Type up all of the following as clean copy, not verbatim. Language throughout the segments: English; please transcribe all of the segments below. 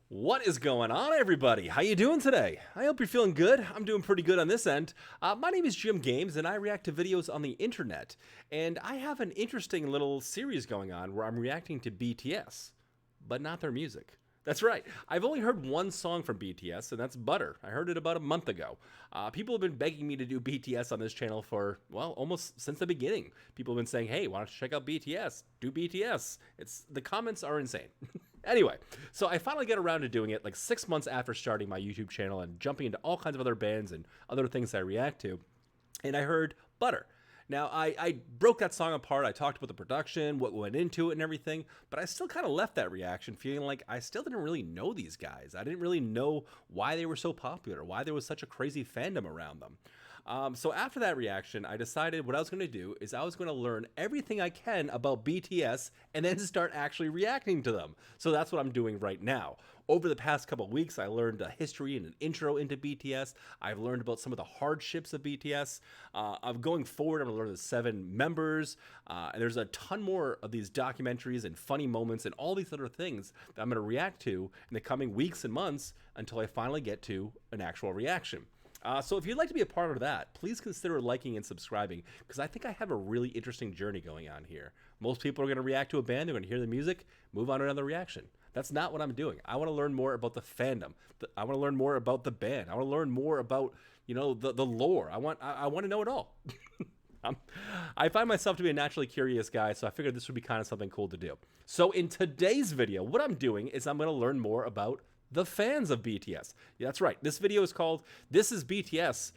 What is going on, everybody? How you doing today? I hope you're feeling good. I'm doing pretty good on this end. My name is Jim Games, and I react to videos on the internet. And I have an interesting little series going on where I'm reacting to BTS, but not their music. That's right. I've only heard one song from BTS, and that's Butter. I heard it about a month ago. People have been begging me to do BTS on this channel for, well, almost since the beginning. People have been saying, hey, why don't you check out BTS? Do BTS. The comments are insane. Anyway, so I finally get around to doing it like 6 months after starting my YouTube channel and jumping into all kinds of other bands and other things I react to. And I heard Butter. Now, I broke that song apart. I talked about the production, what went into it and everything, but I still kind of left that reaction feeling like I still didn't really know these guys. I didn't really know why they were so popular, why there was such a crazy fandom around them. So after that reaction, I decided what I was going to do is I was going to learn everything I can about BTS and then start actually reacting to them. So that's what I'm doing right now. Over the past couple of weeks, I learned a history and an intro into BTS. I've learned about some of the hardships of BTS. I'm going forward, I'm going to learn the 7 members. And there's a ton more of these documentaries and funny moments and all these other things that I'm going to react to in the coming weeks and months until I finally get to an actual reaction. So if you'd like to be a part of that, please consider liking and subscribing, because I think I have a really interesting journey going on here. Most people are going to react to a band, they're going to hear the music, move on to another reaction. That's not what I'm doing. I want to learn more about the fandom. I want to learn more about the band. I want to learn more about, the lore. I want to know it all. I find myself to be a naturally curious guy, so I figured this would be kind of something cool to do. So in today's video, what I'm doing is I'm going to learn more about the fans of BTS. Yeah, that's right. This video is called This is BTS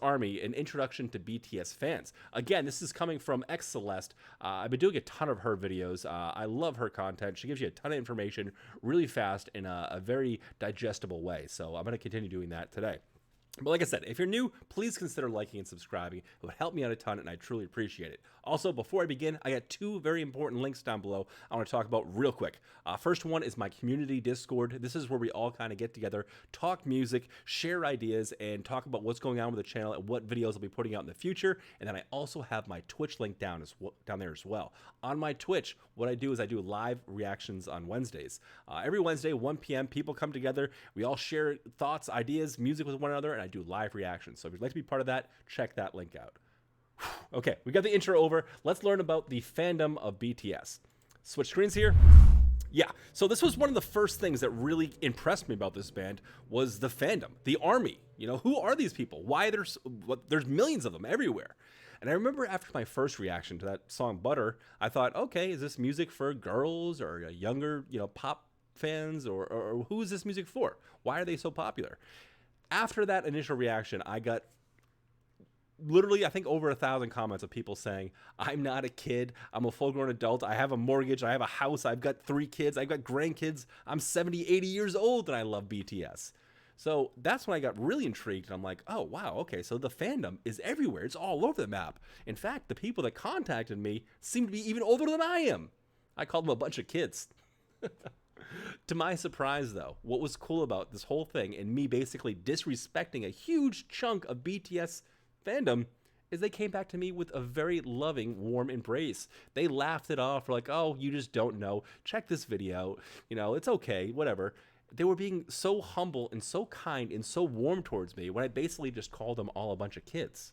ARMY, an introduction to BTS fans. Again, this is coming from X Celeste. I've been doing a ton of her videos. I love her content. She gives you a ton of information really fast in a very digestible way. So I'm going to continue doing that today. But like I said, if you're new, please consider liking and subscribing. It would help me out a ton, and I truly appreciate it. Also, before I begin, I got 2 very important links down below I want to talk about real quick. First one is my community Discord. This is where we all kind of get together, talk music, share ideas, and talk about what's going on with the channel and what videos I'll be putting out in the future. And then I also have my Twitch link down there as well. On my Twitch, what I do is I do live reactions on Wednesdays. Every Wednesday, 1 p.m., people come together. We all share thoughts, ideas, music with one another, and I do live reactions. So if you'd like to be part of that, check that link out. Okay, we got the intro over. Let's learn about the fandom of BTS. Switch screens here. Yeah, so this was one of the first things that really impressed me about this band was the fandom, the ARMY. Who are these people? Why there's millions of them everywhere. And I remember after my first reaction to that song Butter, I thought, okay, is this music for girls or younger, pop fans, or who is this music for? Why are they so popular? After that initial reaction, I got literally, I think, over 1,000 comments of people saying, I'm not a kid, I'm a full-grown adult, I have a mortgage, I have a house, I've got 3 kids, I've got grandkids, I'm 70, 80 years old, and I love BTS. So that's when I got really intrigued, and I'm like, oh, wow, okay, so the fandom is everywhere. It's all over the map. In fact, the people that contacted me seem to be even older than I am. I called them a bunch of kids. To my surprise, though, what was cool about this whole thing and me basically disrespecting a huge chunk of BTS fandom is they came back to me with a very loving, warm embrace. They laughed it off, like, oh, you just don't know. Check this video. It's okay, whatever. They were being so humble and so kind and so warm towards me when I basically just called them all a bunch of kids.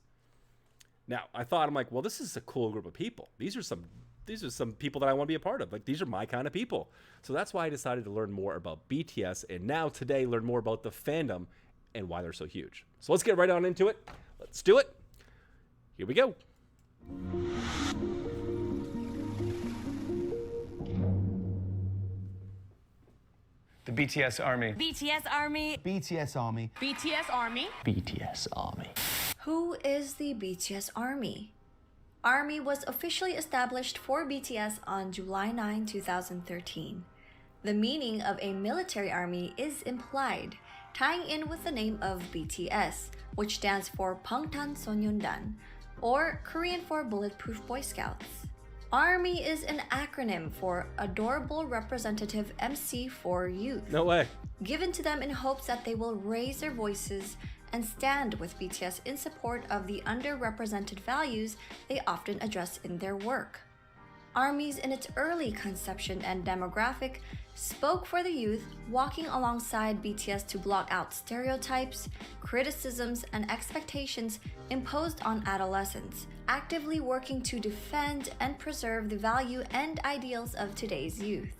Now, I'm like, well, this is a cool group of people. These are some people that I want to be a part of. Like, these are my kind of people. So that's why I decided to learn more about BTS, and now today learn more about the fandom and why they're so huge. So let's get right on into it. Let's do it. Here we go. The BTS ARMY. BTS ARMY. BTS ARMY. BTS ARMY. BTS ARMY. Who is the BTS ARMY? ARMY was officially established for BTS on July 9, 2013. The meaning of a military army is implied, tying in with the name of BTS, which stands for Bangtan Sonyeondan, or Korean for Bulletproof Boy Scouts. ARMY is an acronym for Adorable Representative MC for Youth. No way. Given to them in hopes that they will raise their voices and stand with BTS in support of the underrepresented values they often address in their work. ARMYs in its early conception and demographic spoke for the youth, walking alongside BTS to block out stereotypes, criticisms, and expectations imposed on adolescents, actively working to defend and preserve the value and ideals of today's youth.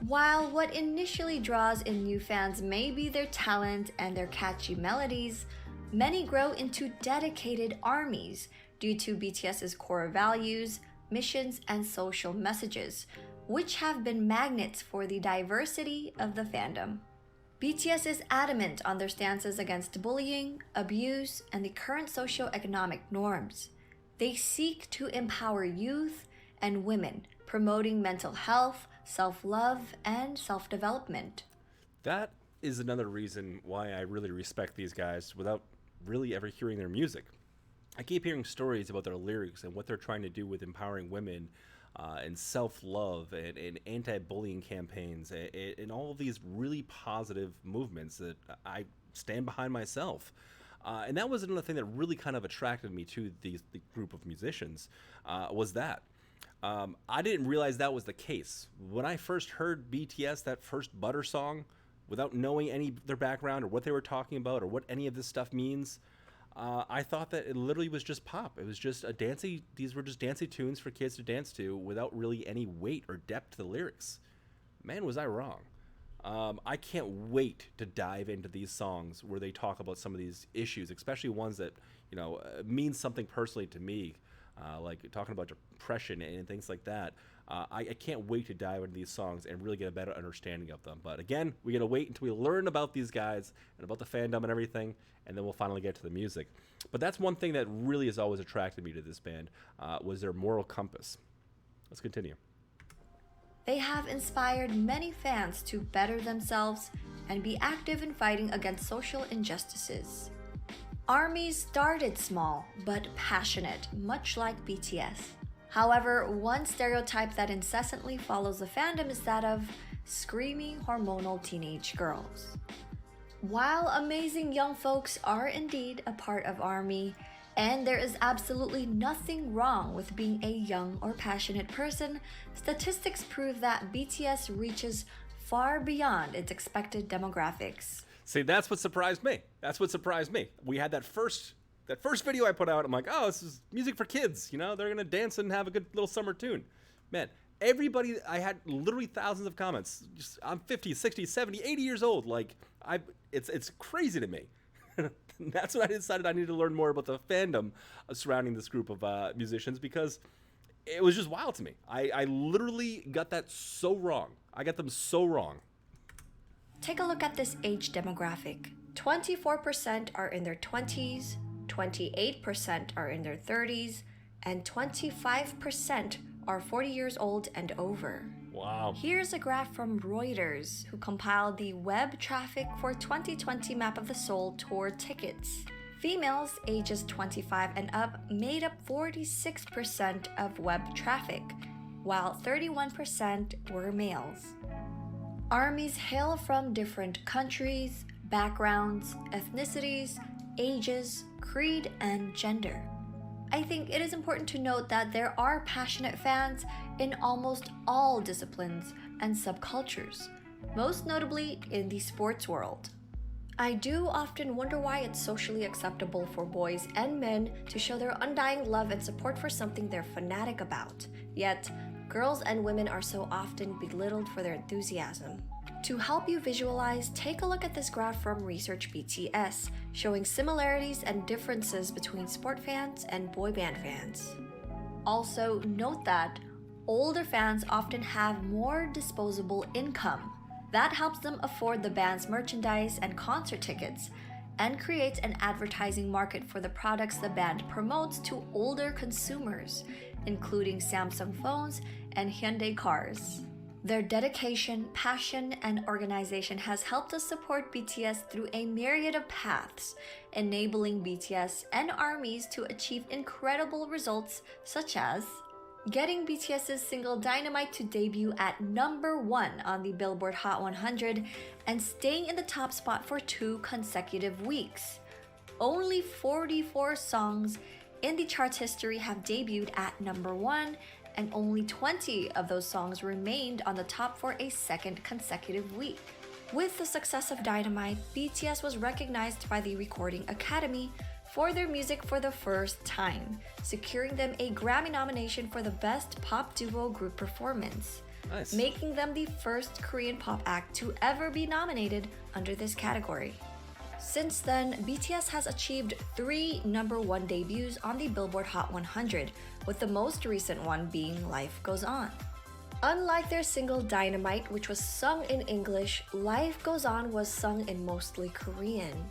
While what initially draws in new fans may be their talent and their catchy melodies, many grow into dedicated ARMYs due to BTS's core values, missions, and social messages, which have been magnets for the diversity of the fandom. BTS is adamant on their stances against bullying, abuse, and the current socio-economic norms. They seek to empower youth and women, promoting mental health, self-love, and self-development. That is another reason why I really respect these guys without really ever hearing their music. I keep hearing stories about their lyrics and what they're trying to do with empowering women and self-love and anti-bullying campaigns and all of these really positive movements that I stand behind myself. And that was another thing that really kind of attracted me to the group of musicians, was that. I didn't realize that was the case. When I first heard BTS, that first Butter song, without knowing any of their background or what they were talking about or what any of this stuff means, I thought that it literally was just pop. It was just these were just dancey tunes for kids to dance to without really any weight or depth to the lyrics. Man, was I wrong. I can't wait to dive into these songs where they talk about some of these issues, especially ones that, mean something personally to me, like talking about depression and things like that. I can't wait to dive into these songs and really get a better understanding of them. But again, we got to wait until we learn about these guys and about the fandom and everything, and then we'll finally get to the music. But that's one thing that really has always attracted me to this band, was their moral compass. Let's continue. They have inspired many fans to better themselves and be active in fighting against social injustices. ARMYs started small but passionate, much like BTS. However, one stereotype that incessantly follows the fandom is that of screaming hormonal teenage girls. While amazing young folks are indeed a part of ARMY, and there is absolutely nothing wrong with being a young or passionate person, statistics prove that BTS reaches far beyond its expected demographics. See, that's what surprised me. We had that first video I put out. I'm like, oh, this is music for kids. They're going to dance and have a good little summer tune. Man, everybody, I had literally thousands of comments. I'm 50, 60, 70, 80 years old. It's crazy to me. That's when I decided I needed to learn more about the fandom surrounding this group of musicians, because it was just wild to me. I literally got that so wrong. I got them so wrong. Take a look at this age demographic. 24% are in their 20s, 28% are in their 30s, and 25% are 40 years old and over. Wow. Here's a graph from Reuters, who compiled the web traffic for 2020 Map of the Soul tour tickets. Females ages 25 and up made up 46% of web traffic, while 31% were males. ARMYs hail from different countries, backgrounds, ethnicities, ages, creed, and gender. I think it is important to note that there are passionate fans in almost all disciplines and subcultures, most notably in the sports world. I do often wonder why it's socially acceptable for boys and men to show their undying love and support for something they're fanatic about, yet girls and women are so often belittled for their enthusiasm. To help you visualize, take a look at this graph from Research BTS, showing similarities and differences between sport fans and boy band fans. Also, note that older fans often have more disposable income. That helps them afford the band's merchandise and concert tickets, and creates an advertising market for the products the band promotes to older consumers, including Samsung phones and Hyundai cars. Their dedication, passion, and organization has helped us support BTS through a myriad of paths, enabling BTS and ARMYs to achieve incredible results, such as getting BTS's single Dynamite to debut at #1 on the Billboard Hot 100 and staying in the top spot for 2 consecutive weeks. Only 44 songs in the chart's history have debuted at #1, and only 20 of those songs remained on the top for a second consecutive week. With the success of Dynamite, BTS was recognized by the Recording Academy for their music for the first time, securing them a Grammy nomination for the Best Pop Duo Group Performance, Nice. making them the first Korean pop act to ever be nominated under this category. Since then, BTS has achieved 3 #1 debuts on the Billboard Hot 100, with the most recent one being Life Goes On. Unlike their single Dynamite, which was sung in English, Life Goes On was sung in mostly Korean.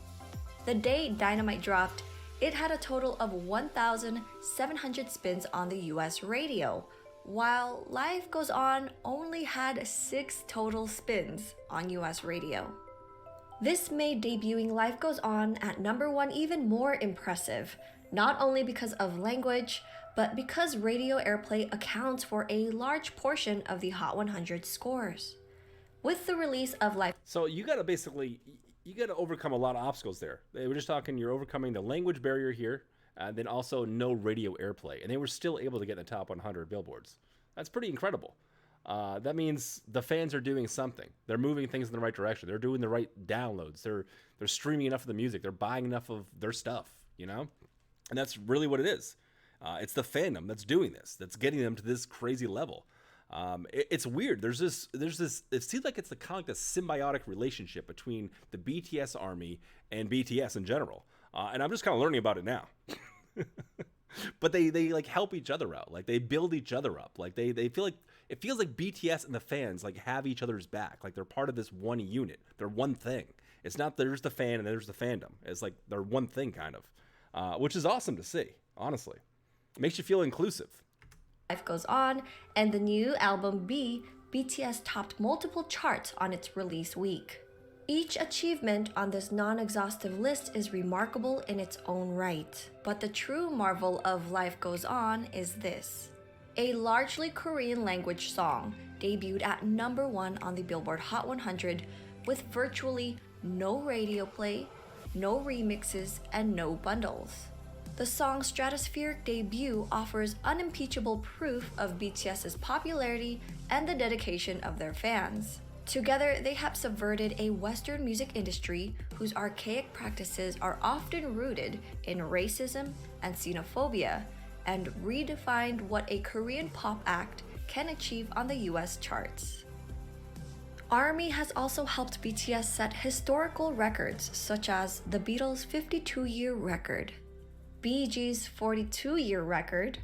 The day Dynamite dropped, it had a total of 1,700 spins on the US radio, while Life Goes On only had 6 total spins on US radio. This made debuting Life Goes On at #1 even more impressive, not only because of language, but because radio airplay accounts for a large portion of the Hot 100 scores. With the release of Life So you got to overcome a lot of obstacles there. They were just talking, you're overcoming the language barrier here, and then also no radio airplay, and they were still able to get in the top 100 billboards. That's pretty incredible. That means the fans are doing something. They're moving things in the right direction. They're doing the right downloads. They're streaming enough of the music. They're buying enough of their stuff, you know? And that's really what it is. It's the fandom that's doing this, that's getting them to this crazy level. It's weird. There's this. It seems like it's kind of like the symbiotic relationship between the BTS ARMY and BTS in general. And I'm just kind of learning about it now. But they like help each other out. Like they build each other up. Like they feel like it feels like BTS and the fans like have each other's back. Like they're part of this one unit. They're one thing. It's not there's the fan and there's the fandom. It's like they're one thing kind of, which is awesome to see. Honestly, it makes you feel inclusive. Life Goes On and the new album B, BTS topped multiple charts on its release week. Each achievement on this non-exhaustive list is remarkable in its own right. But the true marvel of Life Goes On is this. A largely Korean language song debuted at #1 on the Billboard Hot 100 with virtually no radio play, no remixes, and no bundles. The song's stratospheric debut offers unimpeachable proof of BTS's popularity and the dedication of their fans. Together, they have subverted a Western music industry whose archaic practices are often rooted in racism and xenophobia, and redefined what a Korean pop act can achieve on the US charts. ARMY has also helped BTS set historical records such as the Beatles' 52-year record, Bee Gees' 42-year record,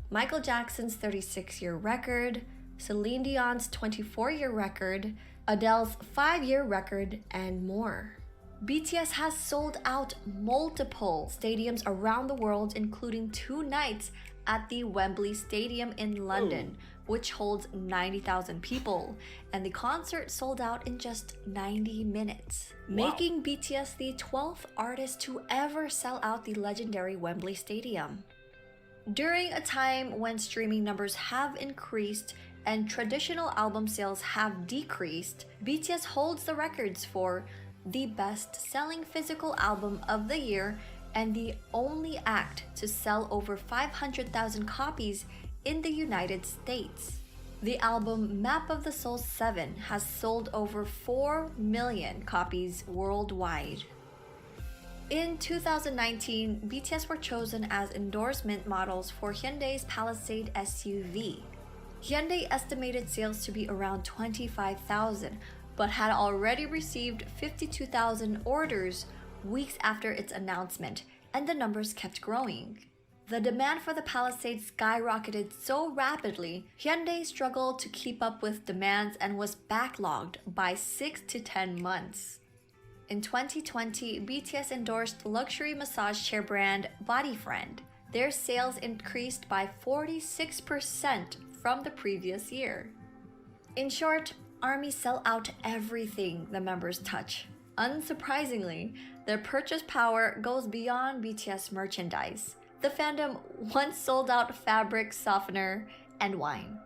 Michael Jackson's 36-year record, Celine Dion's 24-year record, Adele's 5-year record, and more. BTS has sold out multiple stadiums around the world, including 2 nights at the Wembley Stadium in London, which holds 90,000 people, and the concert sold out in just 90 minutes, making BTS the 12th artist to ever sell out the legendary Wembley Stadium. During a time when streaming numbers have increased and traditional album sales have decreased, BTS holds the records for the best-selling physical album of the year and the only act to sell over 500,000 copies in the United States. The album Map of the Soul 7 has sold over 4 million copies worldwide. In 2019, BTS were chosen as endorsement models for Hyundai's Palisade SUV. Hyundai estimated sales to be around 25,000, but had already received 52,000 orders weeks after its announcement, and the numbers kept growing. The demand for the Palisade skyrocketed so rapidly, Hyundai struggled to keep up with demands and was backlogged by 6 to 10 months. In 2020, BTS endorsed luxury massage chair brand Bodyfriend. Their sales increased by 46% from the previous year. In short, ARMY sell out everything the members touch. Unsurprisingly, their purchase power goes beyond BTS merchandise. The fandom once sold out fabric softener and wine.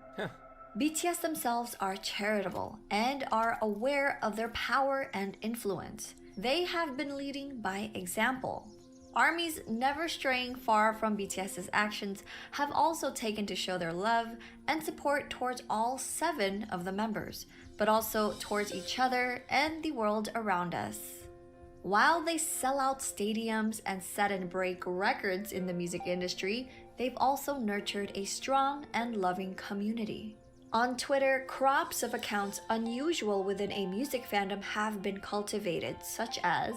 BTS themselves are charitable and are aware of their power and influence. They have been leading by example. ARMYs, never straying far from BTS's actions, have also taken to show their love and support towards all 7 of the members, but also towards each other and the world around us. While they sell out stadiums and set and break records in the music industry, they've also nurtured a strong and loving community. On Twitter, crops of accounts unusual within a music fandom have been cultivated, such as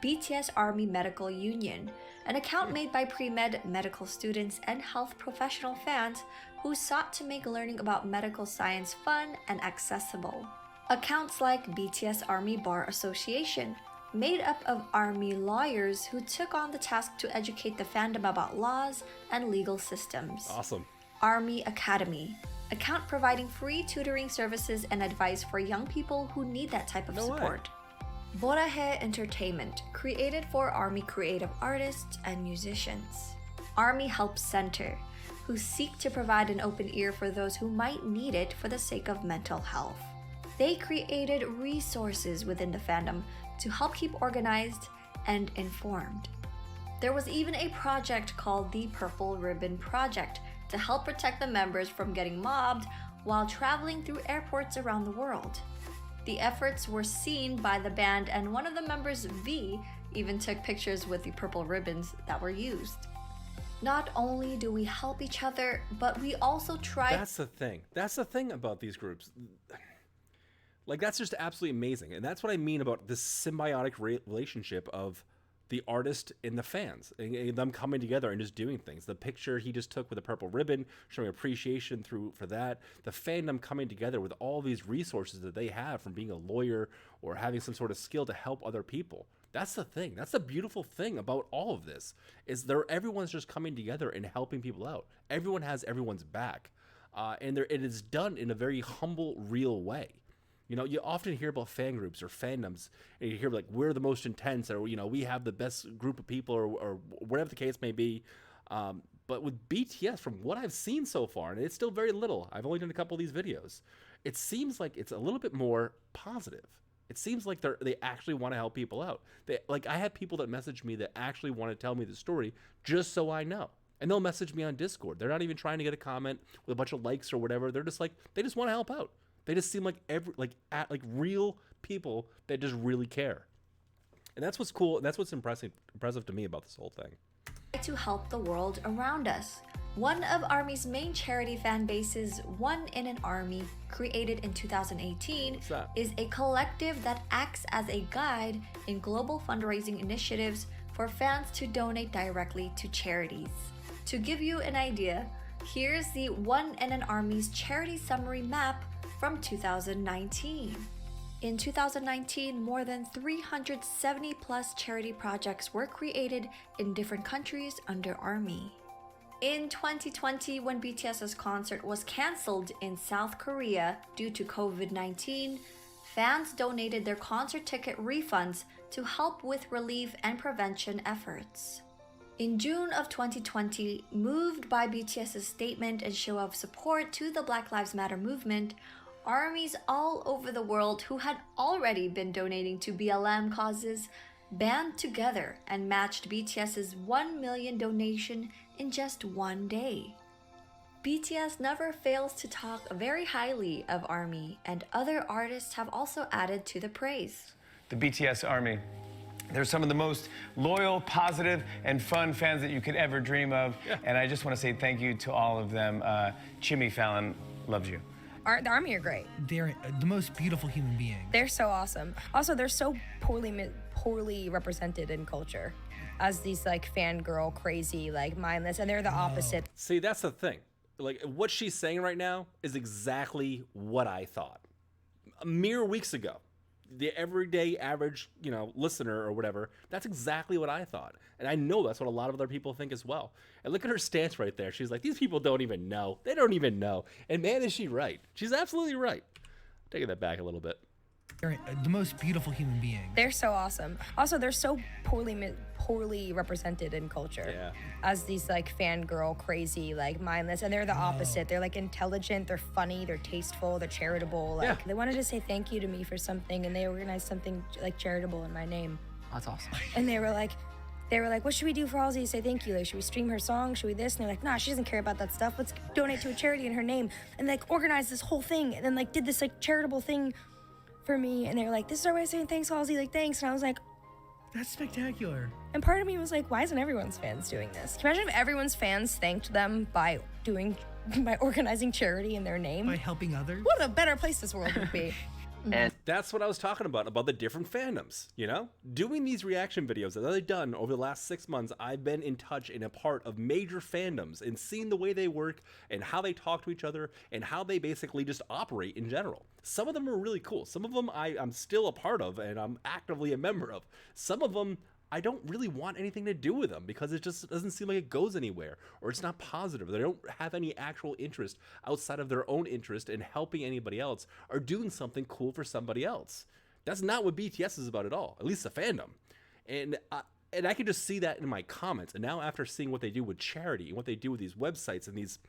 BTS ARMY Medical Union, an account made by pre-med medical students and health professional fans who sought to make learning about medical science fun and accessible. Accounts like BTS ARMY Bar Association, made up of ARMY lawyers who took on the task to educate the fandom about laws and legal systems. Awesome. ARMY Academy, account providing free tutoring services and advice for young people who need that type of support. Borahe Entertainment, created for ARMY creative artists and musicians. ARMY Help Center, who seek to provide an open ear for those who might need it for the sake of mental health. They created resources within the fandom to help keep organized and informed. There was even a project called the Purple Ribbon Project to help protect the members from getting mobbed while traveling through airports around the world. The efforts were seen by the band, and one of the members, V, even took pictures with the purple ribbons that were used. Not only do we help each other, but we also try— That's the thing. That's the thing about these groups. Like, that's just absolutely amazing. And that's what I mean about this symbiotic relationship of the artist and the fans, and them coming together and just doing things. The picture he just took with the purple ribbon, showing appreciation for that. The fandom coming together with all these resources that they have from being a lawyer or having some sort of skill to help other people. That's the thing. That's the beautiful thing about all of this, is everyone's just coming together and helping people out. Everyone has everyone's back. And it is done in a very humble, real way. You know, you often hear about fan groups or fandoms, and you hear like, we're the most intense, or, you know, we have the best group of people, or whatever the case may be. But with BTS, from what I've seen so far, and it's still very little, I've only done a couple of these videos, it seems like it's a little bit more positive. It seems like they actually want to help people out. I had people that message me that actually want to tell me the story just so I know. And they'll message me on Discord. They're not even trying to get a comment with a bunch of likes or whatever. They're just like, they just want to help out. They just seem like real people that just really care. And that's what's cool. That's what's impressive to me about this whole thing. To help the world around us. One of ARMY's main charity fan bases, One in an Army, created in 2018, is a collective that acts as a guide in global fundraising initiatives for fans to donate directly to charities. To give you an idea, here's the One in an Army's charity summary map from 2019. In 2019, more than 370 plus charity projects were created in different countries under ARMY. In 2020, when BTS's concert was cancelled in South Korea due to COVID-19, fans donated their concert ticket refunds to help with relief and prevention efforts. In June of 2020, moved by BTS's statement and show of support to the Black Lives Matter movement, ARMYs all over the world who had already been donating to BLM causes band together and matched BTS's 1 million donation in just one day. BTS never fails to talk very highly of ARMY, and other artists have also added to the praise. The BTS ARMY. They're some of the most loyal, positive, and fun fans that you could ever dream of. Yeah. And I just want to say thank you to all of them. Jimmy Fallon loves you. The ARMY are great. They're the most beautiful human beings. They're so awesome. Also, they're so poorly represented in culture as these like fangirl, crazy, like mindless, and they're the opposite. See, that's the thing. Like, what she's saying right now is exactly what I thought mere weeks ago. The everyday average, listener or whatever, that's exactly what I thought. And I know that's what a lot of other people think as well. And look at her stance right there. She's like, these people don't even know. They don't even know. And man, is she right. She's absolutely right. Taking that back a little bit. They're the most beautiful human beings. They're so awesome. Also, they're so poorly represented in culture. Yeah. As these like fangirl, crazy, like mindless, and they're the opposite. They're like intelligent, they're funny, they're tasteful, they're charitable. Like they wanted to say thank you to me for something, and they organized something like charitable in my name. That's awesome. And they were like, they were like, what should we do for Halsey to say thank you? Like, should we stream her song? Should we this? And they're like, nah, she doesn't care about that stuff. Let's donate to a charity in her name. And like organized this whole thing and then like did this like charitable thing for me. And they were like, this is our way of saying thanks, Halsey. Like, thanks. And I was like, That's spectacular. and part of me was like, why isn't everyone's fans doing this? Can you imagine if everyone's fans thanked them by organizing charity in their name? By helping others. What a better place this world would be. And That's what I was talking about the different fandoms, you know? Doing these reaction videos that I've done over the last 6 months, I've been in touch and a part of major fandoms and seen the way they work and how they talk to each other and how they basically just operate in general. Some of them are really cool. Some of them I'm still a part of and I'm actively a member of. Some of them I don't really want anything to do with them because it just doesn't seem like it goes anywhere or it's not positive. They don't have any actual interest outside of their own interest in helping anybody else or doing something cool for somebody else. That's not what BTS is about at all, at least the fandom. And I can just see that in my comments. And now after seeing what they do with charity and what they do with these websites and these,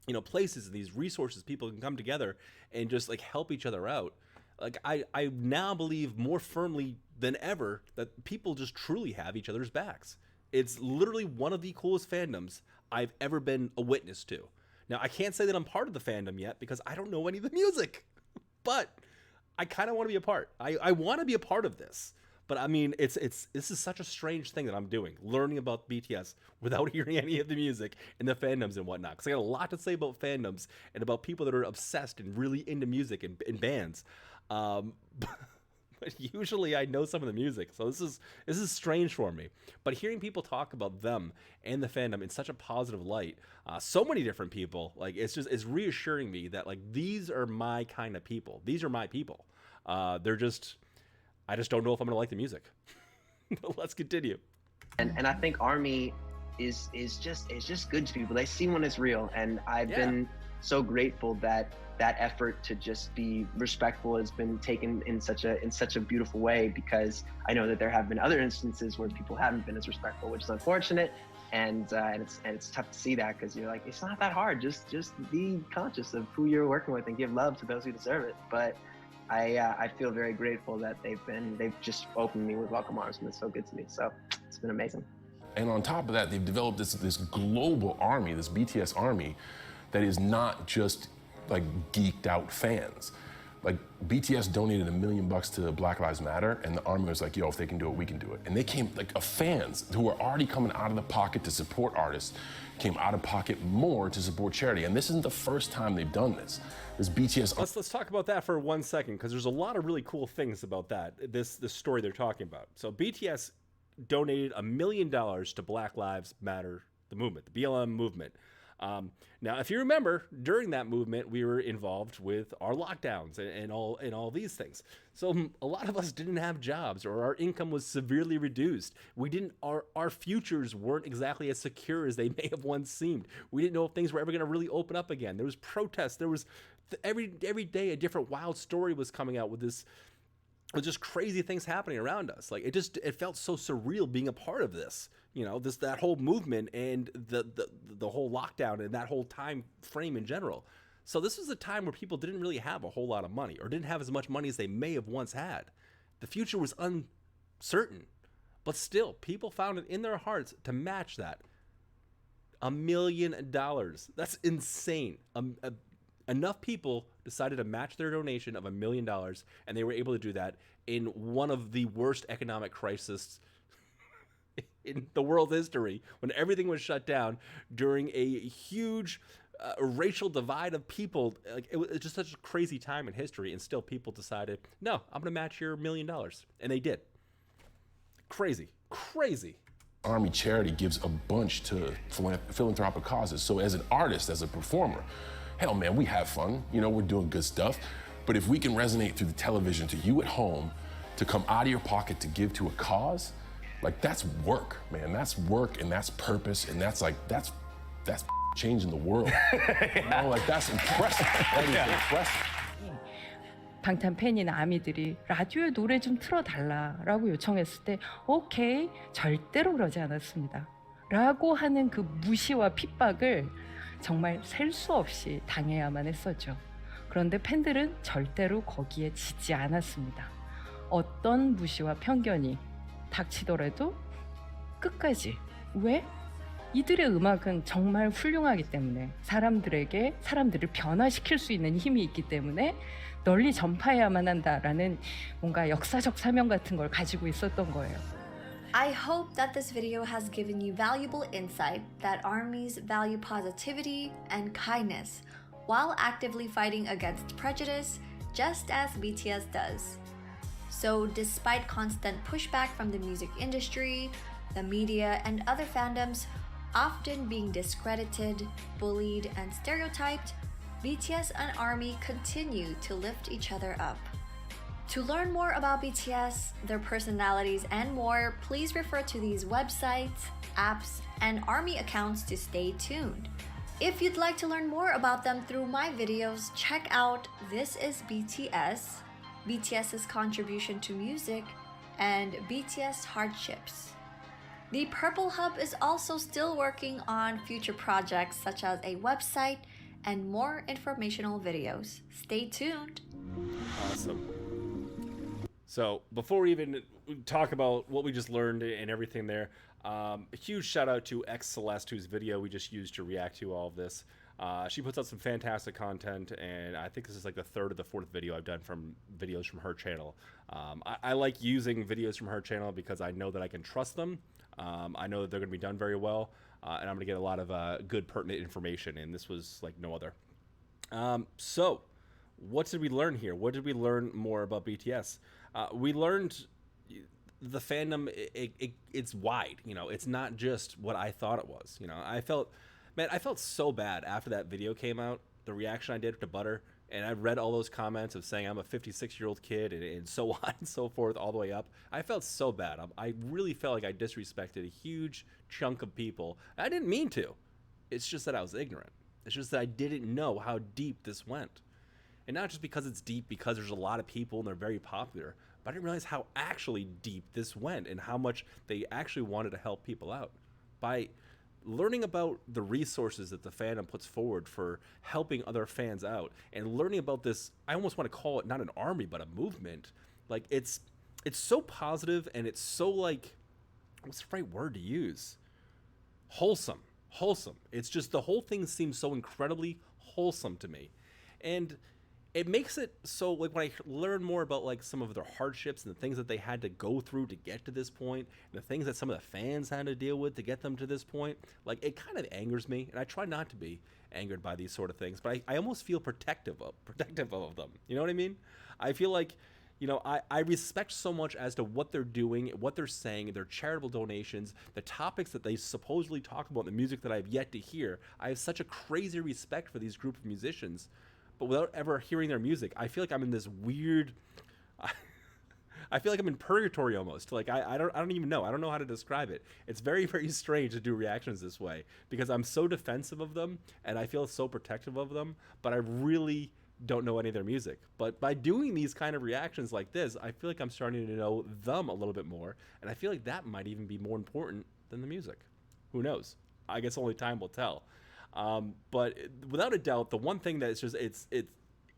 you know, places and these resources people can come together and just like help each other out, like I now believe more firmly than ever that people just truly have each other's backs. It's literally one of the coolest fandoms I've ever been a witness to. Now, I can't say that I'm part of the fandom yet because I don't know any of the music, but I kind of want to be a part. I want to be a part of this. But I mean, this is such a strange thing that I'm doing, learning about BTS without hearing any of the music and the fandoms and whatnot. Because I got a lot to say about fandoms and about people that are obsessed and really into music and bands. But usually I know some of the music, so this is strange for me. But hearing people talk about them and the fandom in such a positive light, so many different people, like it's reassuring me that like these are my kind of people. These are my people. I just don't know if I'm gonna like the music. Let's continue. and I think ARMY is just good to people. They see when it's real, and I've been so grateful that effort to just be respectful has been taken in such a beautiful way, because I know that there have been other instances where people haven't been as respectful, which is unfortunate, and it's tough to see that, because you're like, it's not that hard, just be conscious of who you're working with and give love to those who deserve it. But I feel very grateful that they've just opened me with welcome arms, and it's so good to me. So it's been amazing. And on top of that, they've developed this global army, this BTS army, that is not just like geeked out fans. Like BTS donated $1 million to Black Lives Matter, and the army was like, yo, if they can do it, we can do it. And they came, like fans who were already coming out of the pocket to support artists, came out of pocket more to support charity. And this isn't the first time they've done this. This BTS. Let's talk about that for 1 second, because there's a lot of really cool things about that, this story they're talking about. So BTS donated $1 million to Black Lives Matter, the movement, the BLM movement. Now, if you remember, during that movement, we were involved with our lockdowns and all these things. So a lot of us didn't have jobs, or our income was severely reduced. Our futures weren't exactly as secure as they may have once seemed. We didn't know if things were ever going to really open up again. There was protests. There was every day a different wild story was coming out with just crazy things happening around us. Like it felt so surreal being a part of this, you know, that whole movement and the whole lockdown and that whole time frame in general. So this was a time where people didn't really have a whole lot of money, or didn't have as much money as they may have once had. The future was uncertain, but still people found it in their hearts to match that. $1 million. That's insane. Enough people decided to match their donation of $1 million, and they were able to do that in one of the worst economic crises in the world history, when everything was shut down during a huge racial divide of people. Like it was just such a crazy time in history, and still people decided, no, I'm gonna match your $1 million, and they did. Crazy. Army charity gives a bunch to philanthropic causes. So as an artist, as a performer, hell man, we have fun, you know, we're doing good stuff. But if we can resonate through the television to you at home, to come out of your pocket to give to a cause, like that's work, man. That's work, and that's purpose, and that's changing the world. You know, like that's impressive. That is impressive. 방탄 팬이나 아미들이 라디오에 노래 좀 틀어달라라고 요청했을 때 오케이, 절대로 그러지 않았습니다. 라고 하는 그 무시와 핍박을 정말 셀 수 없이 당해야만 했었죠. 그런데 팬들은 절대로 거기에 지지 않았습니다. 어떤 무시와 편견이 닥치더라도 끝까지. 왜? 이들의 음악은 정말 훌륭하기 때문에 사람들을 변화시킬 수 있는 힘이 있기 때문에 널리 전파해야만 한다라는 뭔가 역사적 사명 같은 걸 가지고 있었던 거예요. I hope that this video has given you valuable insight that ARMYs value positivity and kindness while actively fighting against prejudice, just as BTS does. So despite constant pushback from the music industry, the media, and other fandoms often being discredited, bullied, and stereotyped, BTS and ARMY continue to lift each other up. To learn more about BTS, their personalities, and more, please refer to these websites, apps, and ARMY accounts to stay tuned. If you'd like to learn more about them through my videos, check out This is BTS, BTS's contribution to music, and BTS HARDSHIPS. The Purple Hub is also still working on future projects such as a website and more informational videos. Stay tuned. Awesome. So before we even talk about what we just learned and everything there, a huge shout out to X Celeste, whose video we just used to react to all of this. She puts out some fantastic content, and I think this is like the third or the fourth video I've done from videos from her channel. I like using videos from her channel because I know that I can trust them. I know that they're going to be done very well, and I'm going to get a lot of good, pertinent information, and this was like no other. So, what did we learn here? What did we learn more about BTS? We learned the fandom, it's wide. You know, it's not just what I thought it was. You know, I felt so bad after that video came out, the reaction I did to Butter, and I read all those comments of saying I'm a 56-year-old kid and so on and so forth all the way up. I felt so bad. I really felt like I disrespected a huge chunk of people. I didn't mean to. It's just that I was ignorant. It's just that I didn't know how deep this went. And not just because it's deep because there's a lot of people and they're very popular, but I didn't realize how actually deep this went and how much they actually wanted to help people out. By learning about the resources that the fandom puts forward for helping other fans out and learning about this, I almost want to call it not an army, but a movement. Like it's so positive and it's so like, what's the right word to use? Wholesome. It's just the whole thing seems so incredibly wholesome to me. And it makes it so like when I learn more about like some of their hardships and the things that they had to go through to get to this point, and the things that some of the fans had to deal with to get them to this point, like it kind of angers me, and I try not to be angered by these sort of things, but I almost feel protective of them. You know what I mean? I feel like, you know, I respect so much as to what they're doing, what they're saying, their charitable donations, the topics that they supposedly talk about, the music that I've yet to hear. I have such a crazy respect for these group of musicians. But without ever hearing their music, I feel like I'm in this weird, I feel like I'm in purgatory almost. Like I don't even know. I don't know how to describe it. It's very, very strange to do reactions this way because I'm so defensive of them and I feel so protective of them, but I really don't know any of their music. But by doing these kind of reactions like this, I feel like I'm starting to know them a little bit more, and I feel like that might even be more important than the music. Who knows? I guess only time will tell. But without a doubt, the one thing that is just it's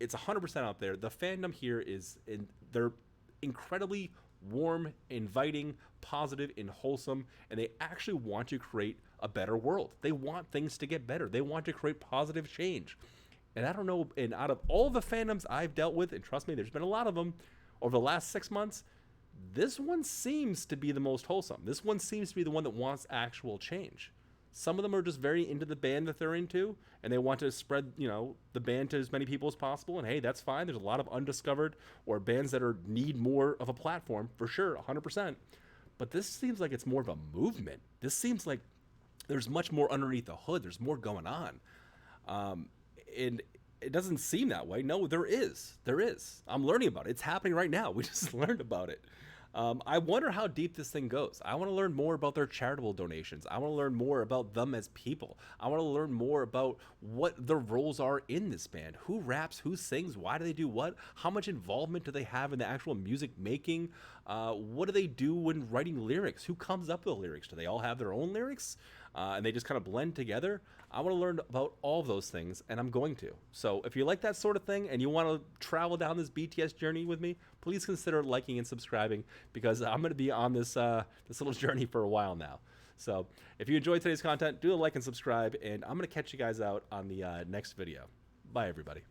100% out there. The fandom here they're incredibly warm, inviting, positive, and wholesome, and they actually want to create a better world. They want things to get better. They want to create positive change. And I don't know, and out of all the fandoms I've dealt with, and trust me, there's been a lot of them over the last 6 months, this one seems to be the most wholesome. This one seems to be the one that wants actual change. Some of them are just very into the band that they're into, and they want to spread, you know, the band to as many people as possible. And hey, that's fine. There's a lot of undiscovered or bands that need more of a platform for sure, 100%. But this seems like it's more of a movement. This seems like there's much more underneath the hood. There's more going on, and it doesn't seem that way. No, there is. I'm learning about it. It's happening right now. We just learned about it. I wonder how deep this thing goes. I want to learn more about their charitable donations. I want to learn more about them as people. I want to learn more about what their roles are in this band. Who raps, who sings, why do they do what? How much involvement do they have in the actual music making? What do they do when writing lyrics? Who comes up with the lyrics? Do they all have their own lyrics? And they just kind of blend together? I want to learn about all of those things, and I'm going to. So if you like that sort of thing and you want to travel down this BTS journey with me, please consider liking and subscribing because I'm going to be on this little journey for a while now. So if you enjoyed today's content, do a like and subscribe, and I'm going to catch you guys out on the next video. Bye, everybody.